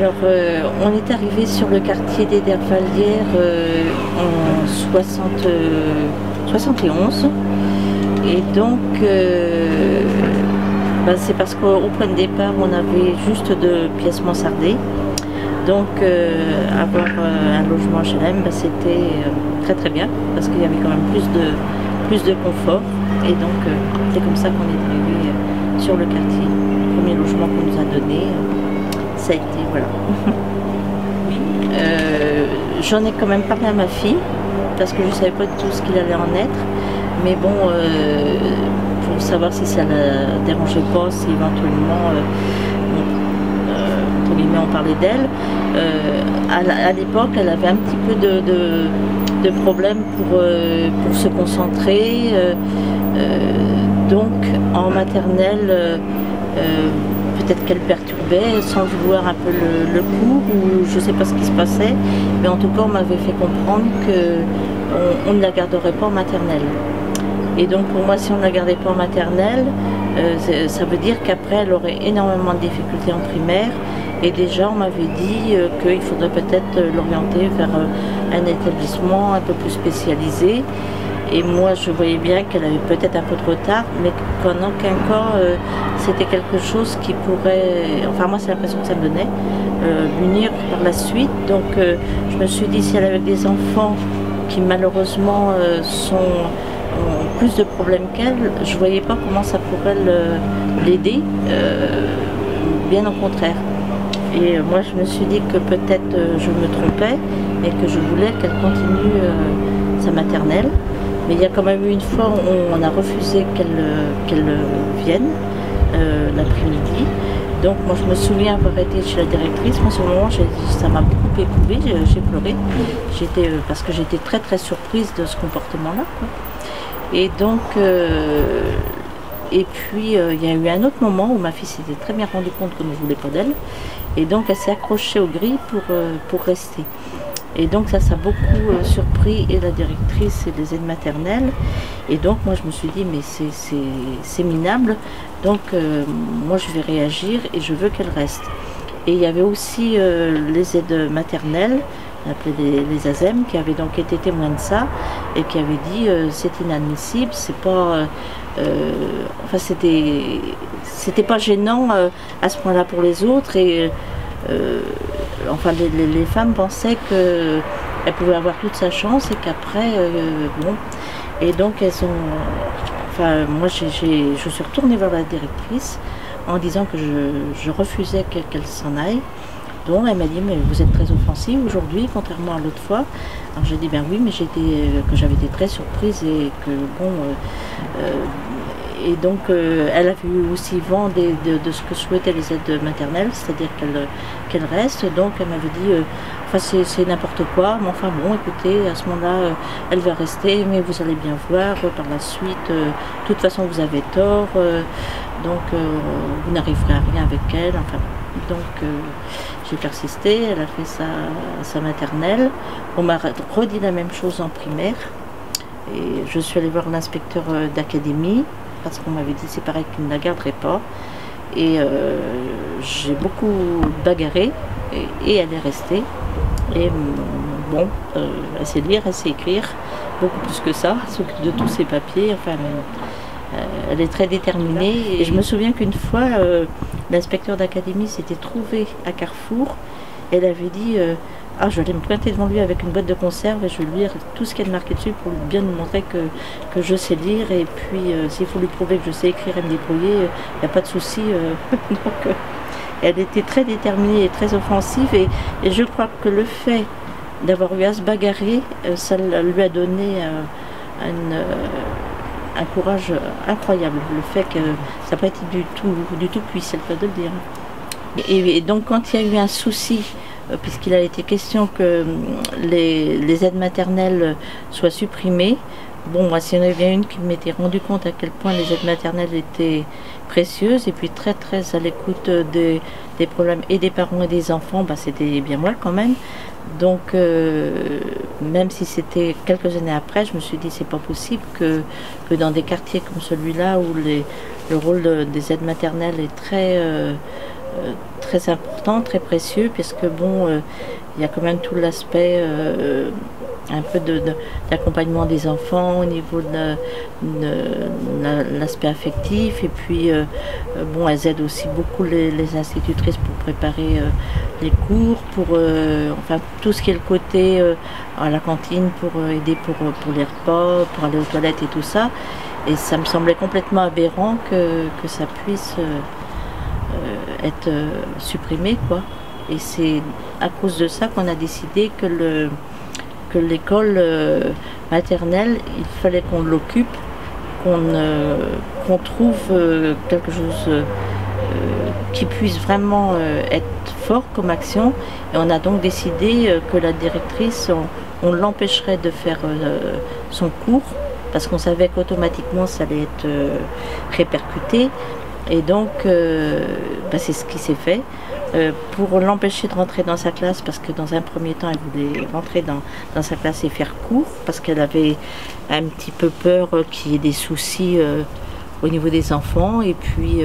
Alors, on est arrivé sur le quartier des Dervalières en 71. Et donc, c'est parce qu'au point de départ, on avait juste 2 pièces mansardées. Donc, avoir un logement HLM, c'était très très bien, parce qu'il y avait quand même plus de confort. Et donc, c'est comme ça qu'on est arrivé sur le quartier. Le premier logement qu'on nous a donné, ça a été, voilà. J'en ai quand même parlé à ma fille, parce que je ne savais pas du tout ce qu'il allait en être. Mais bon, pour savoir si ça ne la dérangeait pas, si éventuellement, pour guillemets, on parlait d'elle. À l'époque, elle avait un petit peu de problèmes pour se concentrer. Donc, en maternelle, peut-être qu'elle perturbait sans vouloir un peu le coup, ou je ne sais pas ce qui se passait. Mais en tout cas, on m'avait fait comprendre qu'on ne la garderait pas en maternelle. Et donc pour moi, si on ne la gardait pas en maternelle, ça veut dire qu'après elle aurait énormément de difficultés en primaire. Et déjà on m'avait dit qu'il faudrait peut-être l'orienter vers un établissement un peu plus spécialisé. Et moi je voyais bien qu'elle avait peut-être un peu de retard, mais qu'en aucun cas c'était quelque chose qui pourrait, enfin moi c'est l'impression que ça me donnait, l'unir par la suite. Donc je me suis dit, si elle avait des enfants qui malheureusement ont plus de problèmes qu'elle, je ne voyais pas comment ça pourrait l'aider, bien au contraire. Et moi je me suis dit que peut-être je me trompais et que je voulais qu'elle continue sa maternelle. Mais il y a quand même eu une fois où on a refusé qu'elle vienne l'après-midi. Donc moi je me souviens avoir été chez la directrice. Moi, sur le moment, ça m'a beaucoup éprouvé, j'ai pleuré. Parce que j'étais très très surprise de ce comportement-là. Et donc, et puis il y a eu un autre moment où ma fille s'était très bien rendue compte qu'on ne voulait pas d'elle. Et donc elle s'est accrochée aux grilles pour rester. Et donc ça a beaucoup surpris et la directrice et les aides maternelles. Et donc moi je me suis dit, mais c'est minable. Donc moi je vais réagir et je veux qu'elle reste. Et il y avait aussi les aides maternelles, appelées les ASEM, qui avaient donc été témoins de ça et qui avaient dit c'est inadmissible, c'est pas, enfin c'était pas gênant à ce point-là pour les autres. Et enfin les femmes pensaient qu'elles pouvaient avoir toute sa chance et qu'après bon, et donc elles ont, enfin moi je suis retournée vers la directrice en disant que je refusais qu'elle s'en aille. Donc elle m'a dit, mais vous êtes très offensive aujourd'hui, contrairement à l'autre fois. Alors j'ai dit, ben oui, mais que j'avais été très surprise et que bon, et donc elle a vu aussi vent de ce que souhaitaient les aides maternelles, c'est-à-dire qu'elle reste. Donc elle m'avait dit, enfin c'est n'importe quoi, mais enfin bon, écoutez, à ce moment-là, elle va rester, mais vous allez bien voir par la suite, de toute façon vous avez tort, donc vous n'arriverez à rien avec elle. Enfin, donc j'ai persisté, elle a fait sa maternelle. On m'a redit la même chose en primaire. Et je suis allée voir l'inspecteur d'académie parce qu'on m'avait dit c'est pareil qu'il ne la garderait pas. Et j'ai beaucoup bagarré et elle est restée. Et bon, elle sait lire, elle sait écrire, beaucoup plus que ça, s'occupe de tous ses papiers. Enfin, elle est très déterminée. Et je me souviens qu'une fois, l'inspecteur d'académie s'était trouvé à Carrefour. Elle avait dit je vais aller me pointer devant lui avec une boîte de conserve et je vais lui lire tout ce qu'il y a de marqué dessus pour bien lui montrer que je sais lire. Et puis s'il faut lui prouver que je sais écrire et me débrouiller, il n'y a pas de souci. Donc elle était très déterminée et très offensive. Et je crois que le fait d'avoir eu à se bagarrer, ça lui a donné un courage incroyable. Le fait que ça n'a pas été du tout cuit, c'est le cas de le dire. Et donc quand il y a eu un souci, puisqu'il a été question que les aides maternelles soient supprimées, bon, moi s'il y en avait une qui m'était rendu compte à quel point les aides maternelles étaient précieuses et puis très très à l'écoute des problèmes et des parents et des enfants, c'était bien moi quand même. Donc même si c'était quelques années après, je me suis dit c'est pas possible que dans des quartiers comme celui-là où le rôle des aides maternelles est très très important, très précieux, puisque bon, il y a quand même tout l'aspect un peu d'accompagnement des enfants au niveau de l'aspect affectif, et puis bon, elles aident aussi beaucoup les institutrices pour préparer les cours, pour enfin tout ce qui est le côté à la cantine, pour aider pour les repas, pour aller aux toilettes et tout ça. Et ça me semblait complètement aberrant que ça puisse être supprimé, quoi. Et c'est à cause de ça qu'on a décidé que l'école maternelle, il fallait qu'on l'occupe, qu'on trouve quelque chose qui puisse vraiment être fort comme action. Et on a donc décidé que la directrice, on l'empêcherait de faire son cours, parce qu'on savait qu'automatiquement ça allait être répercuté. Et donc c'est ce qui s'est fait. Pour l'empêcher de rentrer dans sa classe, parce que dans un premier temps elle voulait rentrer dans sa classe et faire cours, parce qu'elle avait un petit peu peur qu'il y ait des soucis au niveau des enfants, et puis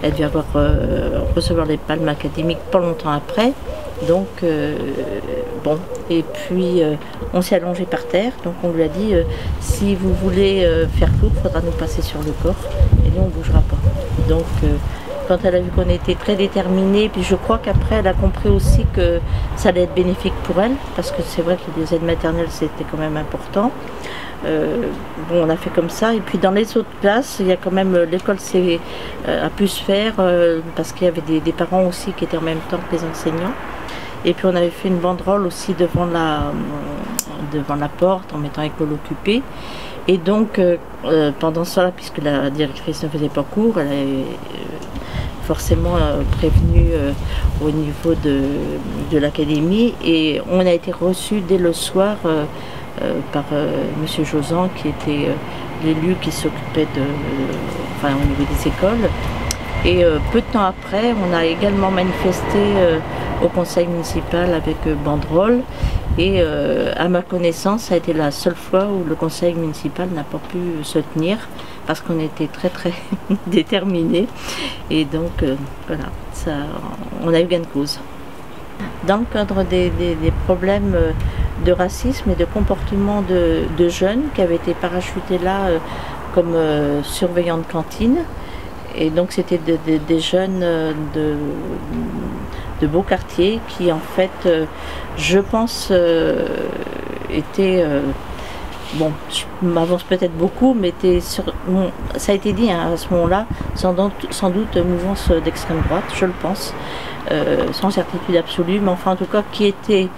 elle devait recevoir les palmes académiques pas longtemps après. Donc bon, et puis on s'est allongé par terre, donc on lui a dit si vous voulez faire cours, il faudra nous passer sur le corps, et nous on ne bougera pas. Donc quand elle a vu qu'on était très déterminés, puis je crois qu'après elle a compris aussi que ça allait être bénéfique pour elle, parce que c'est vrai que les aides maternelles c'était quand même important. Bon, on a fait comme ça, et puis dans les autres classes, il y a quand même l'école a pu se faire parce qu'il y avait des parents aussi qui étaient en même temps que les enseignants. Et puis on avait fait une banderole aussi devant la porte en mettant école occupée. Et donc pendant cela, puisque la directrice ne faisait pas cours, elle avait forcément prévenu au niveau de l'académie, et on a été reçus dès le soir par M. Josan, qui était l'élu qui s'occupait au niveau des écoles. Et peu de temps après, on a également manifesté au conseil municipal avec banderole. Et à ma connaissance, ça a été la seule fois où le conseil municipal n'a pas pu se tenir, parce qu'on était très très déterminés. Et donc voilà, on a eu gain de cause. Dans le cadre des problèmes de racisme et de comportement de jeunes qui avaient été parachutés là comme surveillants de cantine, et donc c'était des jeunes de beaux quartiers qui en fait, je pense, étaient, bon, je m'avance peut-être beaucoup, mais ça a été dit hein, à ce moment-là, sans doute mouvance d'extrême droite, je le pense, sans certitude absolue, mais enfin en tout cas qui était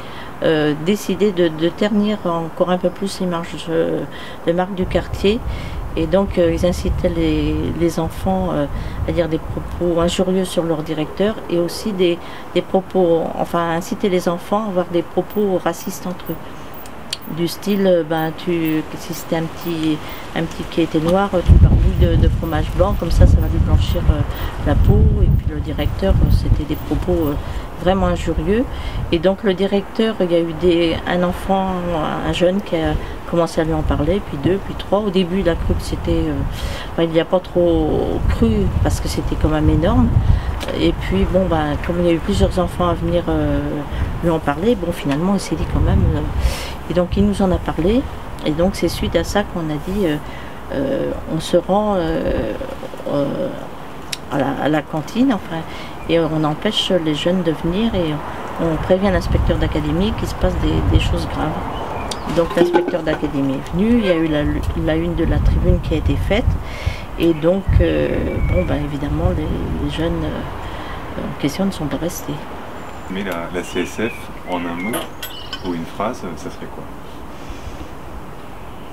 décidé de ternir encore un peu plus les marques du quartier. Et donc ils incitaient les enfants à dire des propos injurieux sur leur directeur, et aussi des propos, enfin inciter les enfants à avoir des propos racistes entre eux. Du style, si c'était un petit qui était noir, tu barbouilles de fromage blanc, comme ça va lui blanchir la peau. Et puis le directeur, c'était des propos vraiment injurieux. Et donc le directeur, il y a eu un enfant, un jeune qui a commencé à lui en parler, puis deux, puis trois. Au début, il a cru que c'était... il n'y a pas trop cru, parce que c'était quand même énorme. Et puis, bon, comme il y a eu plusieurs enfants à venir lui en parler, bon, finalement, il s'est dit quand même... et donc, il nous en a parlé. Et donc, c'est suite à ça qu'on a dit, on se rend à la cantine, enfin, et on empêche les jeunes de venir, et on prévient l'inspecteur d'académie qu'il se passe des choses graves. Donc l'inspecteur d'académie est venu, il y a eu la une de la tribune qui a été faite, et donc évidemment les jeunes en question ne sont pas restés. Mais la CSF, en un mot ou une phrase, ça serait quoi?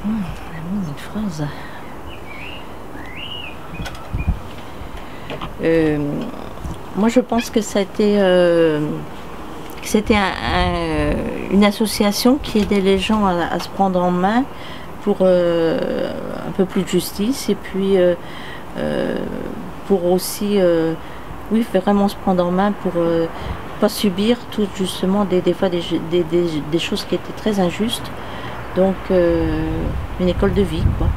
Un mot, une phrase. Moi je pense que c'était une association qui aidait les gens à se prendre en main pour un peu plus de justice, et puis pour aussi oui, vraiment se prendre en main pour pas subir tout justement des fois des choses qui étaient très injustes. Donc une école de vie, quoi.